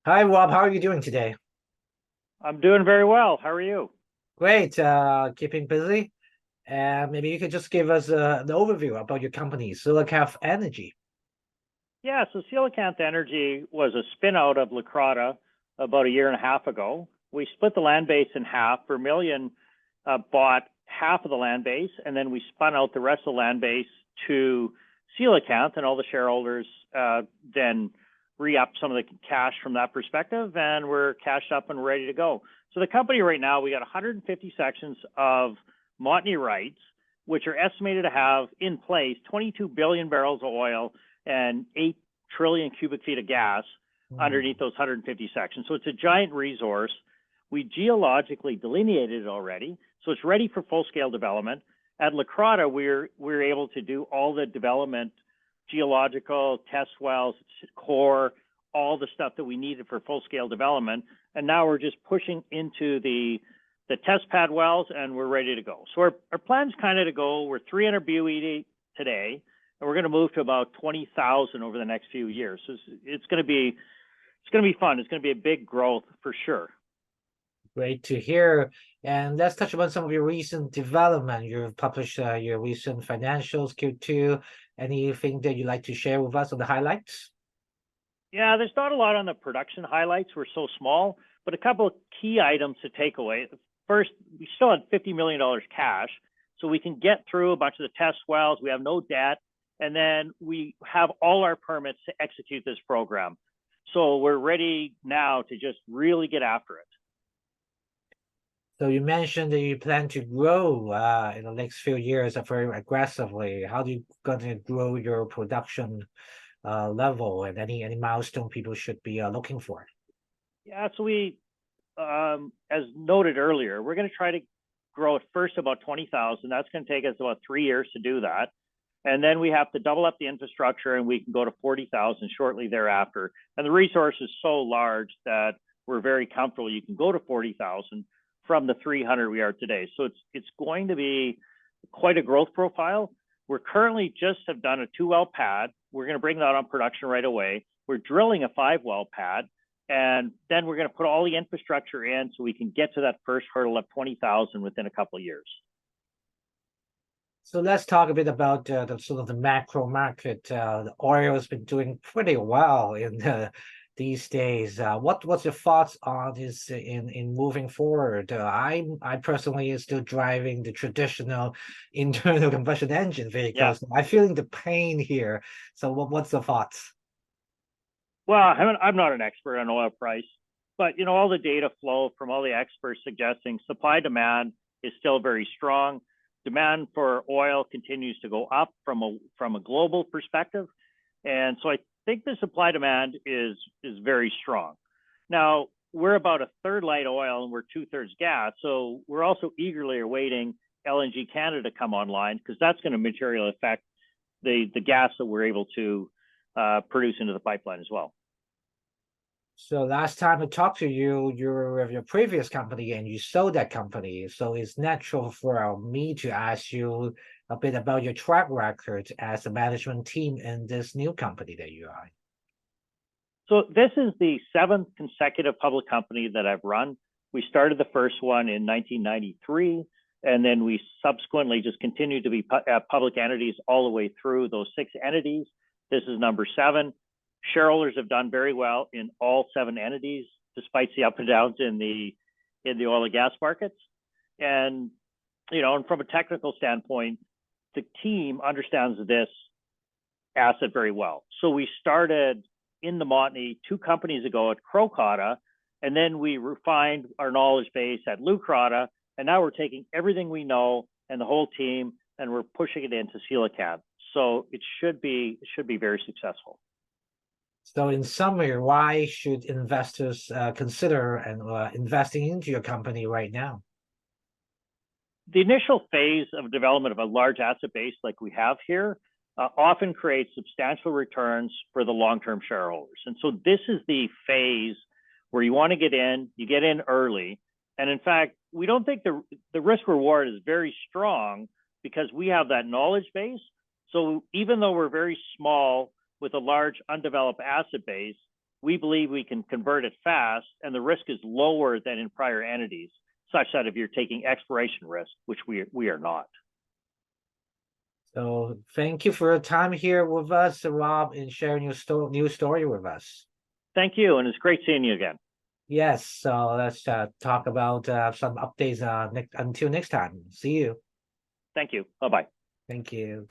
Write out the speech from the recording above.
Hi, Rob. How are you doing today? I'm doing very well. How are you? Great. Keeping busy. And maybe you could just give us an overview about your company, Coelacanth Energy. Yeah, so Coelacanth Energy was a spin out of Leucrotta about a year and a half ago. We split the land base in half. Vermilion bought half of the land base, and then we spun out the rest of the land base to Coelacanth, and all the shareholders then re-up some of the cash from that perspective, and we're cashed up and ready to go. So the company right now, we got 150 sections of Montney rights, which are estimated to have in place 22 billion barrels of oil and 8 trillion cubic feet of gas underneath those 150 sections. So it's a giant resource. We geologically delineated it already, so it's ready for full-scale development. At Leucrotta, we're able to do all the development, geological, test wells, core, all the stuff that we needed for full-scale development. And now we're just pushing into the test pad wells, and we're ready to go. So our plan's kind of to go, we're 300 BOE today, and we're going to move to about 20,000 over the next few years. So it's going to be fun. It's going to be a big growth for sure. Great to hear. And let's touch upon some of your recent development. You've published your recent financials, Q2. Anything that you'd like to share with us on the highlights? Yeah, there's not a lot on the production highlights. We're so small, but a couple of key items to take away. First, we still had $50 million cash, so we can get through a bunch of the test wells. We have no debt, and then we have all our permits to execute this program. So we're ready now to just really get after it. So you mentioned that you plan to grow in the next few years very aggressively. How do you going to grow your production level, and any milestone people should be looking for? Yeah, so we, as noted earlier, we're going to try to grow at first about 20,000. That's going to take us about 3 years to do that. And then we have to double up the infrastructure, and we can go to 40,000 shortly thereafter. And the resource is so large that we're very comfortable. You can go to 40,000 from the 300 we are today. So it's going to be quite a growth profile. We're currently just have done a 2-well pad. We're going to bring that on production right away. We're drilling a 5-well pad, and then we're going to put all the infrastructure in so we can get to that first hurdle of 20,000 within a couple of years. So let's talk a bit about the sort of the macro market. The oil has been doing pretty well in these days. What's your thoughts on this in moving forward? I personally is still driving the traditional internal combustion engine Yeah. vehicles. I'm feeling the pain here. So what's the thoughts? Well, I'm not an expert on oil price, but all the data flow from all the experts suggesting supply demand is still very strong. Demand for oil continues to go up from a global perspective, and so I think the supply demand is very strong. Now we're about a third light oil and we're 2/3 gas, so we're also eagerly awaiting LNG Canada to come online, because that's going to materially affect the gas that we're able to produce into the pipeline as well. So last time I talked to you, you were with your previous company and you sold that company. So it's natural for me to ask you a bit about your track record as a management team in this new company that you are. So this is the 7th consecutive public company that I've run. We started the first one in 1993, and then we subsequently just continued to be public entities all the way through those 6 entities. This is number 7. Shareholders have done very well in all 7 entities, despite the up and downs in the oil and gas markets. And and from a technical standpoint, the team understands this asset very well. So we started in the Montney 2 companies ago at Coelacanth, and then we refined our knowledge base at Leucrotta, and now we're taking everything we know and the whole team, and we're pushing it into Coelacanth. So it should be very successful. So in summary, why should investors consider investing into your company right now? The initial phase of development of a large asset base like we have here often creates substantial returns for the long-term shareholders. And so this is the phase where you want to get in early. And in fact, we don't think the risk reward is very strong, because we have that knowledge base. So even though we're very small with a large undeveloped asset base, we believe we can convert it fast, and the risk is lower than in prior entities, such that if you're taking exploration risk, which we are not. So thank you for your time here with us, Rob, and sharing your new story with us. Thank you, and it's great seeing you again. Yes, so let's talk about some updates until next time. See you. Thank you. Bye-bye. Thank you.